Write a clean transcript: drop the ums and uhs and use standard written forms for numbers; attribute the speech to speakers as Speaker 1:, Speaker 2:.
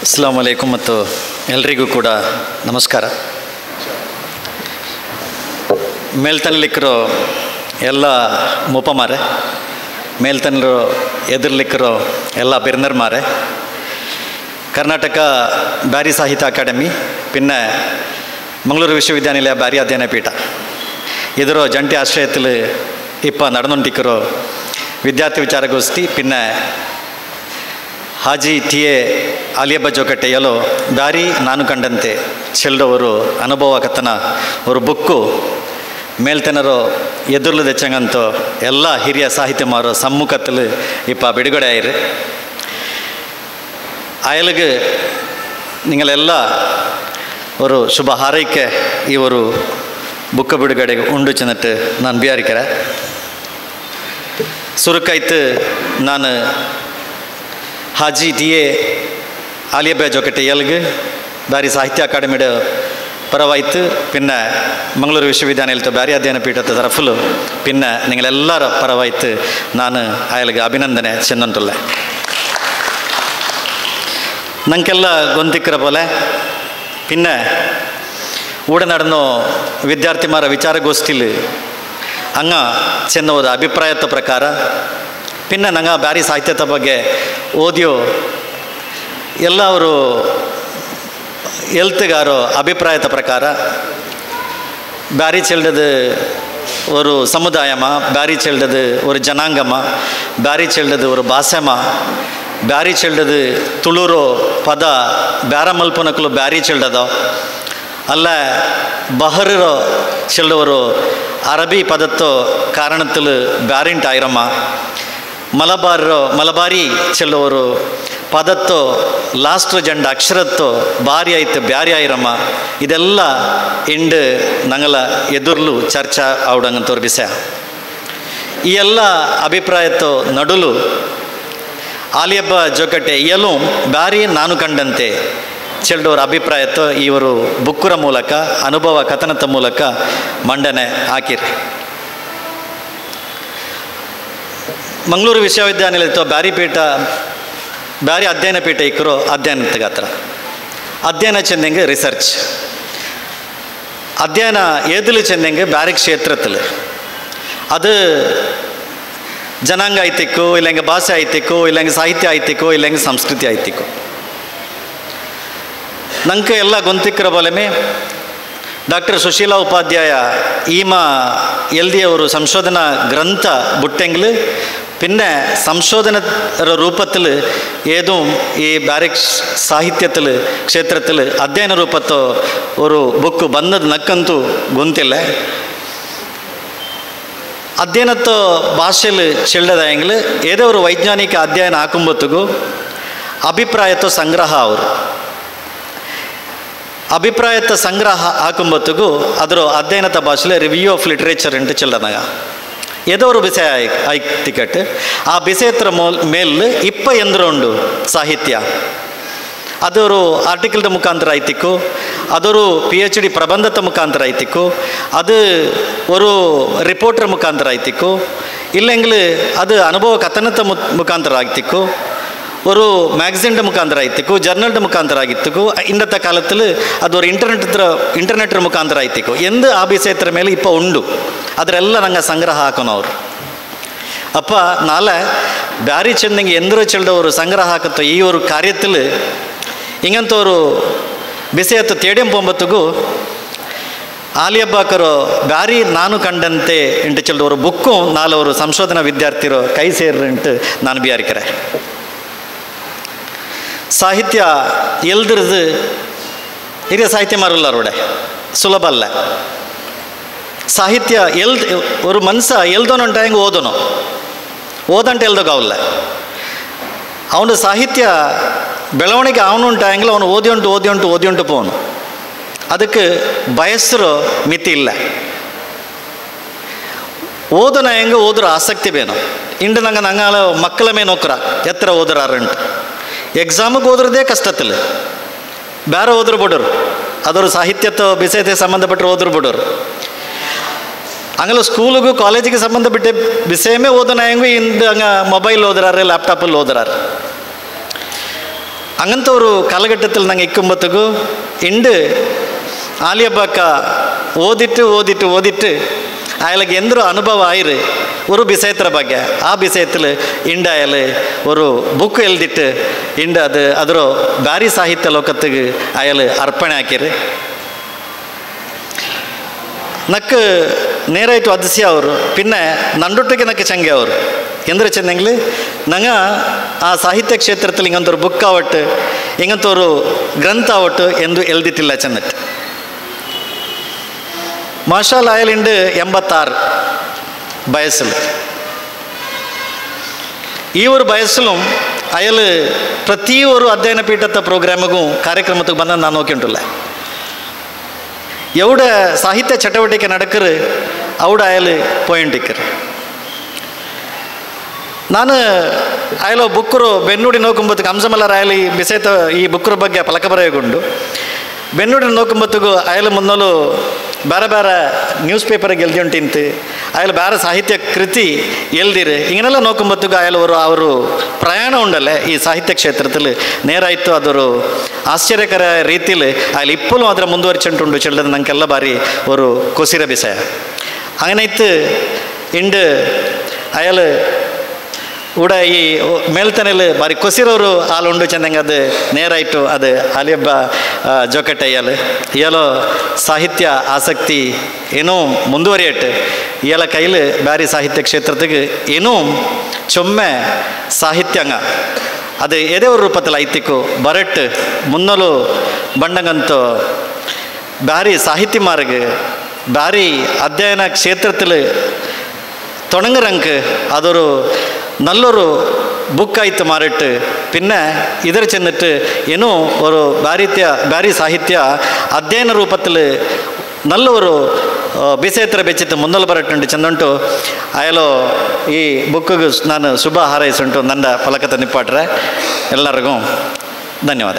Speaker 1: ಅಸ್ಸಲಾಮು ಅಲೈಕುಮ್ ಮತ್ತು ಎಲ್ರಿಗೂ ಕೂಡ ನಮಸ್ಕಾರ. ಮೇಲ್ತನಲಿಕ್ಕರೋ ಎಲ್ಲ ಮೂಪಮಾರೆ, ಮೇಲ್ತನರು ಎದುರ್ಲಿಕ್ಕರೋ ಎಲ್ಲ ಬಿರ್ನರ್ ಮಾರೆ. ಕರ್ನಾಟಕ ಬ್ಯಾರಿ ಸಾಹಿತ್ಯ ಅಕಾಡೆಮಿ പിന്നെ ಮಂಗಳೂರು ವಿಶ್ವವಿದ್ಯಾನಿಲಯ ಬ್ಯಾರಿ ಅಧ್ಯಯನ ಪೀಠ ಇದರ ಜಂಟಿ ಆಶ್ರಯത്തിൽ ഇപ്പോൾ നടന്നുകൊണ്ടിരിക്കുന്ന ವಿದ್ಯಾರ್ಥಿ ವಿಚಾರಗೋಷ್ಠಿ പിന്നെ ಹಾಜಿ ಟಿ ಎ ಆಲಿಯಬ್ಬ ಜೋಕಟ್ಟೆಯಲು ಬ್ಯಾರಿ ನಾನು ಕಂಡಂತೆ ಚೆಲ್ಲೋವರು ಅನುಭವ ಕಥನ ಅವರು ಬುಕ್ಕು ಮೇಲ್ತನರು ಎದುರ್ಲು ತೆಚ್ಚಂಗಂತೂ ಎಲ್ಲ ಹಿರಿಯ ಸಾಹಿತ್ಯಮಾರು ಸಮ್ಮುಖത്തിൽ ഇപ്പോൾ ಬಿಡುಗಡೆ ಆಯಿರು. ಅಯಲಿಗೆ ನಿಂಗಳೆಲ್ಲ ഒരു ಶುಭ ಹಾರೈಕೆ ಈ ഒരു ಬುಕ್ ಬಿಡುಗಡೆಗೆ ಉಂಡು ಚೆನ್ನಟ್ಟು ನಾನು ಬಿಯಾರಿಕೆರೆ ಸುರುಕಾಯ್ತು. ನಾನು ಹಾಜಿ ಟಿ ಎ ಆಲಿಯಬ್ಬ ಜೋಕಟ್ಟೆ ಎಲ್ಗೆ ಬ್ಯಾರಿ ಸಾಹಿತ್ಯ ಅಕಾಡೆಮಿയുടെ ಪರವಾಯ್ತು. പിന്നെ ಮಂಗಳೂರು ವಿಶ್ವವಿದ್ಯಾನಿಲಯದ ಬ್ಯಾರಿ ಅಧ್ಯಯನ ಪೀಠದ ತರಫಲು പിന്നെ ನಿಂಗಳೆಲ್ಲರ ಪರವಾಯ್ತು ನಾನು ಅಯಲಿಗೆ ಅಭಿನಂದನೆ ಚೆನ್ನುಂಟುಳ್ಳೆ. ನಂಗೆಲ್ಲ ಗೊಂತಿಕ್ಕರ പോലെ പിന്നെ ಊಡ ನಡೆದೋ ವಿದ್ಯಾರ್ಥಿಮಾರ ವಿಚಾರಗೋಷ್ಠಿಲಿ ಹಂಗ ಚೆನ್ನೋದ ಅಭಿಪ್ರಾಯದ ಪ್ರಕಾರ പിന്നെ ನಂಗೆ ಬ್ಯಾರಿ ಸಾಹಿತ್ಯದ ಬಗ್ಗೆ ಓದಿಯೋ ಎಲ್ಲ ಅವರು ಎಲ್ತುಗಾರೋ ಅಭಿಪ್ರಾಯದ ಪ್ರಕಾರ ಬ್ಯಾರಿ ಚೆಲ್ಡದು ஒரு சமுதாயமா, ಬ್ಯಾರಿ ಚೆಲ್ಡದು ஒரு ಜನಾಂಗಮ, ಬ್ಯಾರಿ ಚೆಲ್ಡದು ஒரு ಭಾಷೆಮ, ಬ್ಯಾರಿ ಚೆಲ್ಡದು ತುಳುರೋ ಪದ ಬ್ಯಾರ ಮಲ್ಪನಕ್ಕಲು ಬ್ಯಾರಿ ಚೆಲ್ಡದೋ ಅಲ್ಲ ಬಹರೋ ಚೆಲ್ಲವರು ಅರಬಿ ಪದತ್ತೋ ಕಾರಣത്തിൽ ಬ್ಯಾರಿಂಟಾಯಿರಮ್ಮ, ಮಲಬಾರಿ ಚೆಲ್ಲವರು ಪದತ್ತೋ ಲಾಸ್ಟ್ ಜಂಡ ಅಕ್ಷರತ್ತೋ ಬಾರಿ ಆಯ್ತು ಬ್ಯಾರಿ ಆಯಿರಮ್ಮ. ಇದೆಲ್ಲ ಇಂಡು ನಂಗಲ ಎದುರ್ಲು ಚರ್ಚಾ ಆವಡಂಗಂತವ್ರ ವಿಷಯ. ಈ ಎಲ್ಲ ಅಭಿಪ್ರಾಯತ್ತೋ ನಡುಲು ಆಲಿಯಬ್ಬ ಜೋಕಟ್ಟೆ ಎಲು ಬ್ಯಾರಿ ನಾನು ಕಂಡಂತೆ ಚೆಲ್ಡೋರ ಅಭಿಪ್ರಾಯತ್ತೋ ಇವರು ಬುಕ್ಕುರ ಮೂಲಕ ಅನುಭವ ಕಥನದ ಮೂಲಕ ಮಂಡನೆ ಹಾಕಿರಿ. ಮಂಗಳೂರು ವಿಶ್ವವಿದ್ಯಾನಿಲಯದ ಬ್ಯಾರಿ ಅಧ್ಯಯನ ಪೀಠ ಇಕ್ಕರೋ ಅಧ್ಯಯನದ ಗಾತ್ರ ಅಧ್ಯಯನ ಚೆಂದಂಗೆ ರಿಸರ್ಚ್ ಅಧ್ಯಯನ ಏದಿಲು ಚೆಂದಂಗೆ ಬ್ಯಾರಿ ಕ್ಷೇತ್ರത്തിൽ ಅದು ಜನಾಂಗ ಆಯ್ತಿಕ್ಕೋ ಇಲ್ಲಂಗೆ ಭಾಷೆ ಆಯ್ತಿಕ್ಕೋ ಇಲ್ಲಂಗೆ ಸಾಹಿತ್ಯ ಆಯ್ತಿಕ್ಕೋ ಇಲ್ಲಂಗೆ ಸಂಸ್ಕೃತಿ ಆಯ್ತಿಕ್ಕೋ ನಂಗೆ ಎಲ್ಲ ಗೊಂತಿಕ್ಕರ ಬಲಮೆ ಡಾಕ್ಟರ್ ಸುಶೀಲಾ ಉಪಾಧ್ಯಾಯ ಈಮ ಎಲ್ದಿಯವರು ಸಂಶೋಧನಾ ಗ್ರಂಥ ಬುಟ್ಟೆಂಗ್ಲು പിന്നെ സംശോധന രൂപത്തിൽ ഏതും ഈ ബാരിക് സാഹിത്യത്തിൽ ക്ഷേത്രത്തിൽ അധ്യയന രൂപത്തോ ഒരു ബുക്ക് ಬಂದದ್ದು ನಕ್ಕಂತೂ ಗೊಂತಿಲ್ಲ. ಅಧ್ಯಯನತ್ತೋ ಭಾಷೆಯಲ್ಲಿ ಚೆಲ್ಲದಾಯಂಗ್ಲು ಏದೋ ಒಂದು ವೈಜ್ಞಾನಿಕ ಅಧ್ಯಯನ ಹಾಕುಂಬತ್ತಿಗೂ ಅಭಿಪ್ರಾಯತ್ತೋ ಸಂಗ್ರಹ ಅವರು ಅಭಿಪ್ರಾಯದ ಸಂಗ್ರಹ ಹಾಕುಂಬತ್ತಿಗೂ ಅದರ ಅಧ್ಯಯನದ ಭಾಷೆಯಲ್ಲಿ ರಿವ್ಯೂ ಆಫ್ ಲಿಟ್ರೇಚರ್ ಅಂತ ಚೆಲ್ಲದಾಗ ஏதோ ஒரு ವಿಷಯ ಆಯ್ತಿಕಟ್ಟು ಆ ವಿಷಯತ್ರ ಮೇಲೆ ಇಪ್ಪ ಎಂದ್ರ ಉಂಡು ಸಾಹಿತ್ಯ ಅದೊರು ಆರ್ಟಿಕಲ್ದ ಮುಖಾಂತರ ಆಯ್ತಿಕ್ಕು, ಅದೊರು PhD ಪ್ರಬಂಧದ ಮುಖಾಂತರ ಆಯ್ತಿಕ್ಕು, ಅದು ஒரு ರಿಪೋರ್ಟರ್ ಮುಖಾಂತರ ಆಯ್ತಿಕ್ಕು, ಇಲ್ಲೆಂಗ್ಲು ಅದು ಅನುಭವ ಕಥನದ ಮುಖಾಂತರ ಆಗ್ತಿಕ್ಕು, ஒரு ಮ್ಯಾಗಝಿನ್ದ ಮುಖಾಂತರ ಆಯ್ತಿಕ್ಕು, ಜರ್ನಲ್ದ ಮುಖಾಂತರ ಆಗಿತ್ತಿಕ್ಕು, ಇಂದತ್ತ ಕಾಲத்தில் ಅದು ஒரு ಇಂಟರ್ನೆಟ್ ಮುಖಾಂತರ ಆಯ್ತಿಕ್ಕು ಎಂದು ಆ ವಿಷಯತ್ರ ಮೇಲೆ ಇಪ್ಪ ಉಂಡು. ಅದರೆಲ್ಲ ನಂಗೆ ಸಂಗ್ರಹ ಹಾಕೋನವ್ರು ಅಪ್ಪ ನಾಳೆ ಬ್ಯಾರಿ ಚೆಂದಂಗೆ ಎಂದರೋ ಚೆಲ್ದವರು ಸಂಗ್ರಹ ಹಾಕತ್ತೋ ಈ ಒಂದು ಕಾರ್ಯത്തിൽ ಹಿಂಗಂತವರು ಬಿಸೆಯತ್ತು ತೇಡಿಯಂ ಪೊಂಬತ್ತಿಗೂ ಆಲಿಯಬ್ಬಾಕರು ಬ್ಯಾರಿ ನಾನು ಕಂಡಂತೆ ಎಂಟು ಚೆಲ್ದವರು ಬುಕ್ಕು ನಾಲ್ವರು ಸಂಶೋಧನಾ ವಿದ್ಯಾರ್ಥಿರು ಕೈ ಸೇರಿಂಟು ನಾನು ಬಿಯಾರಿಕೆರೆ. ಸಾಹಿತ್ಯ ಎಲ್ದಿರದು ಹಿರಿಯ ಸಾಹಿತ್ಯ ಮಾರಲ್ಲರೋಡೆ ಸುಲಭ ಅಲ್ಲ. ಸಾಹಿತ್ಯ ഒരു ಮನ್ಸ ಎಲ್ದೋನುಂಟಾಯಂಗೆ ಓದೋನು ಓದಂಟೆ ಎಲ್ದೋಗಾವಲ್ಲ. ಅವನು ಸಾಹಿತ್ಯ ಬೆಳವಣಿಗೆ ಅವನುಂಟಾಯಂಗ್ಲು ಅವನು ಓದಿಯುಂಟು ಪೋನು. ಅದಕ್ಕೆ ಬಯಸ್ರು ಮಿತಿ ಇಲ್ಲ. ಓದನ ಹೆಂಗೆ ಓದ್ರ ಆಸಕ್ತಿ ಬೇನು ಇಂಡು ನಂಗಾಲ ಮಕ್ಕಳ ಮೇಲೆ ನೋಕ್ರ ಎತ್ತರ ಓದರಾರಂಟು ಎಕ್ಸಾಮಿಗೆ ಓದ್ರದೇ ಕಷ್ಟത്തിൽ ಬೇರೆ ಓದ್ರು ಬಿಡೋರು ಅದರ ಸಾಹಿತ್ಯದ ವಿಷಯತೆ ಸಂಬಂಧಪಟ್ಟರು ಓದ್ರು ಬಿಡೋರು. ಹಂಗಲ್ಲ ಸ್ಕೂಲಿಗೂ ಕಾಲೇಜಿಗೆ ಸಂಬಂಧಪಟ್ಟ ವಿಷಯಮೇ ಓದೋಣ ಹೆಂಗೂ ಇಂದು ಹಂಗೆ ಮೊಬೈಲ್ ಓದ್ರಾರೆ ಲ್ಯಾಪ್ಟಾಪಲ್ಲಿ ಓದ್ರಾರೆ അങ്ങനത്തെ ഒരു കാലഘട്ടത്തിൽ ഞങ്ങൾ ഇക്കുമ്പത്തേക്കു ഉണ്ട് ആലിയബാക്ക ಓದಿಟ್ಟು ಅಯಾಳಿಗೆ ಎಂದರೂ ಅನುಭವ ಆಯ್ರು ഒരു വിഷയത്തിൻ്റെ ಬಗ್ಗೆ ಆ ವಿಷಯത്തിൽ ಇಂಡ ಅಯಾൾ ഒരു ಬುಕ್ ಎಲ್ದಿಟ್ಟು ಇಂಡ ಅದು ಅದರ ಬಾರಿ ಸಾಹಿತ್ಯ ಲೋಕತ್ತಿಗೆ ಅಯಾൾ ಅರ್ಪಣೆ ಹಾಕಿರು ನಕ್ಕು ನೇರಾಯ್ತು ಅದಿಸಿ ಅವರು ಪಿನ್ನೆ ನಂಡೊಟ್ಟಿಗೆ ನಕ್ಕೆ ಚಂಗೆ ಅವರು ಎಂದ್ರೆ ಚೆನ್ನಂಗ್ಲ ನಂಗ ಆ ಸಾಹಿತ್ಯ ಕ್ಷೇತ್ರದಲ್ಲಿ ಹಿಂಗಂತವ್ರು ಬುಕ್ ಆವಟ್ಟು ಹಿಂಗಂತವ್ರು ಗ್ರಂಥ ಆವಟ್ಟು ಎಂದು ಎಲ್ದಿಟ್ಟಿಲ್ಲ ಚೆನ್ನಟ್ಟು മാഷാൽ അയാളുണ്ട് 86 വയസ്സിൽ ഈ ഒരു വയസ്സിലും അയാൾ പ്രതി ഒരു അധ്യയന പീഠത്തെ പ്രോഗ്രാമിಗೂ ಕಾರ್ಯಕ್ರಮಕ್ಕೆ ಬಂದ ನಾನು ನೋಕಿಂಟಿಲ್ಲ ಎവിടെ ಸಾಹಿತ್ಯ ಚಟುವಟಿಕೆ ನಡಕರು അവിടെ അയാൾ പോയിണ്ടിക്കರು ನಾನು ಅಯಾಲ ಬುಕ್ಕರು ಬೆನ್ನುಡಿ ನೋಕುಂಬತ್ತಿಗೆ ಹಂಸಮಲ್ಲ ಅಯಾಲಿ ಬಿಸೇತ ಈ ಬುಕ್ಕರ ಬಗ್ಗೆ ಫಲಕ ಬರೆಯಗೊಂಡು ಬೆನ್ನುಡಿ ನೋಕುಂಬತ್ತಿಗೂ ಅಯಾಲ ಮುನ್ನಲು ಬೇರೆ ಬೇರೆ ನ್ಯೂಸ್ ಪೇಪರಿಗೆ ಎಲ್ದಿ ಉಂಟಿಂತು ಅಯಾಲ ಬೇರೆ ಸಾಹಿತ್ಯ ಕೃತಿ ಎಲ್ದಿರು ಹಿಂಗೆಲ್ಲ ನೋಕುಂಬತ್ತಿಗೂ ಅಯಾಲ ಅವರು ಪ್ರಯಾಣ ಉಂಡಲ್ಲೇ ಈ ಸಾಹಿತ್ಯ ಕ್ಷೇತ್ರದಲ್ಲಿ ನೇರಾಯಿತು ಅದರ ಆಶ್ಚರ್ಯಕರ ರೀತಿಯಲ್ಲಿ ಅಯಾಲ ಇಪ್ಪಲು ಅದರ ಮುಂದುವರಿಚುಂಟುಂಡು ಚೆಲ್ಲದು ನಂಗೆಲ್ಲ ಬಾರಿ ഒരു ಕೊಸಿರ ವಿಷಯ അങ്ങനെയിത്ത് ഉണ്ട് ಅಯಾಲ ಊಡ ಈ ಮೇಲ್ತನೆಯಲ್ಲಿ ಬಾರಿ ಕೊಸಿರೋರು ಹಾಲು ಉಂಡು ಚೆಂದಂಗೆ ಅದು ನೇರಾಯಿತು ಅದು ಅಲಿಯಬ್ಬ ಜೋಕಟ್ಟೆ ಇಯಲೋ ಸಾಹಿತ್ಯ ಆಸಕ್ತಿ ಏನೋ ಮುಂದುವರಿಯಟ್ಟು ಇಯಲ ಕೈಲಿ ಬ್ಯಾರಿ ಸಾಹಿತ್ಯ ಕ್ಷೇತ್ರದಿಗೆ ಏನೂ ಚೊಮ್ಮೆ ಸಾಹಿತ್ಯಂಗ ಅದು ಏದೇ ಒಂದು ರೂಪದಲ್ಲಿ ಐತಿಕ್ಕು ಬರಟ್ಟು ಮುನ್ನಲು ಬಂಡಂಗಂತೂ ಬ್ಯಾರಿ ಸಾಹಿತ್ಯ ಮಾರ್ಗ ಬ್ಯಾರಿ ಅಧ್ಯಯನ ಕ್ಷೇತ್ರದಲ್ಲಿ തുടങ്ങുറങ്ക് അതൊരു നല്ലൊരു ബുക്കായിട്ട് മാറിയിട്ട് പിന്നെ ഇതിൽ ചെന്നിട്ട് ಏನೋ ഒരു ಬ್ಯಾರಿ ಸಾಹಿತ್ಯ ಅಧ್ಯಯನ ರೂಪത്തിൽ നല്ലൊരു ವಿಷಯತ್ರ ಬೆಚ್ಚಿತ್ತು ಮುನ್ನಲು ಬರಟ್ಟುಂಟು ಚೆಂದುಂಟು ಅಯಲು ಈ ಬುಕ್ಕಿಗೆ ನಾನು ಶುಭ ಹಾರೈಸುಂಟು ನನ್ನ ಫಲಕತೆ ನಿಪ್ಪಾಟ್ರೆ ಎಲ್ಲರಿಗೂ ಧನ್ಯವಾದ.